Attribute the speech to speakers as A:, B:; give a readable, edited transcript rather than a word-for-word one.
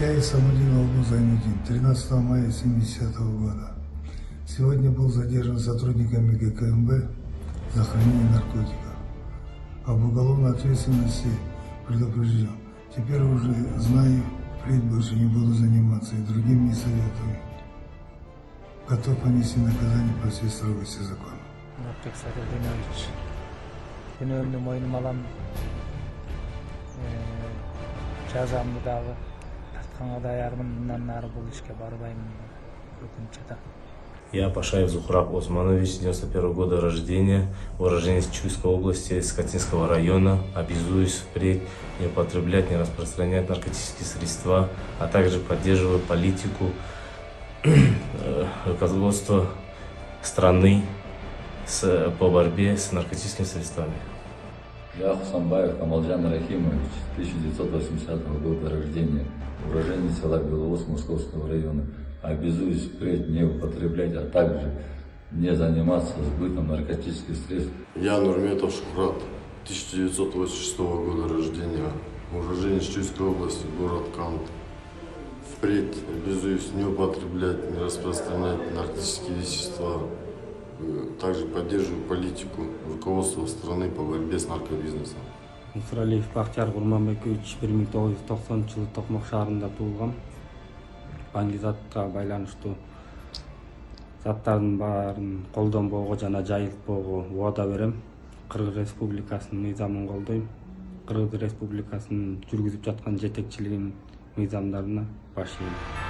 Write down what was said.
A: Я Исамудин Албу Зайнудин, 13 мая 1970 года. Сегодня был задержан сотрудниками ГКМБ за хранение наркотиков. Об уголовной ответственности предупрежден. Теперь уже знаю, впредь больше не буду заниматься и другим не советую. Готов понести наказание по всей строгости закона.
B: Günölünü moynuma alan жазамды дагы тартканга даярмын, мындан нары бул ишке барбаймын. Өкүнчү.
C: Я Пашаев Зухраб Османович, 91 года рождения, уроженец Чуйской области, Скатинского района. Обязуюсь впредь не употреблять, не распространять наркотические средства, а также поддерживаю политику руководства страны по борьбе с наркотическими средствами.
D: Я Хусамбаев Камалджан Рахимович, 1980 года рождения, уроженец села Беловоз Московского района. Обязуюсь впредь не употреблять, а также не заниматься сбытом наркотических средств.
E: Я Нурметов Шухрат, 1986 года рождения, уроженец Чуйской области, город Кант. Впредь обязуюсь не употреблять, не распространять наркотические вещества. Также поддерживаю политику руководства страны по борьбе с наркобизнесом.
F: Мусралиев Бахтияр Курманбекович 1990 жылы Токмок шаарында туулган. Баңгизатка байланыштуу заттардын баарын колдонбоого жана жайылтпоого убада берем. Кыргыз Республикасынын мыйзамын колдойм. Кыргыз Республикасынын жүргүзүп жаткан жетекчилигинин мыйзамдарына баш ийем.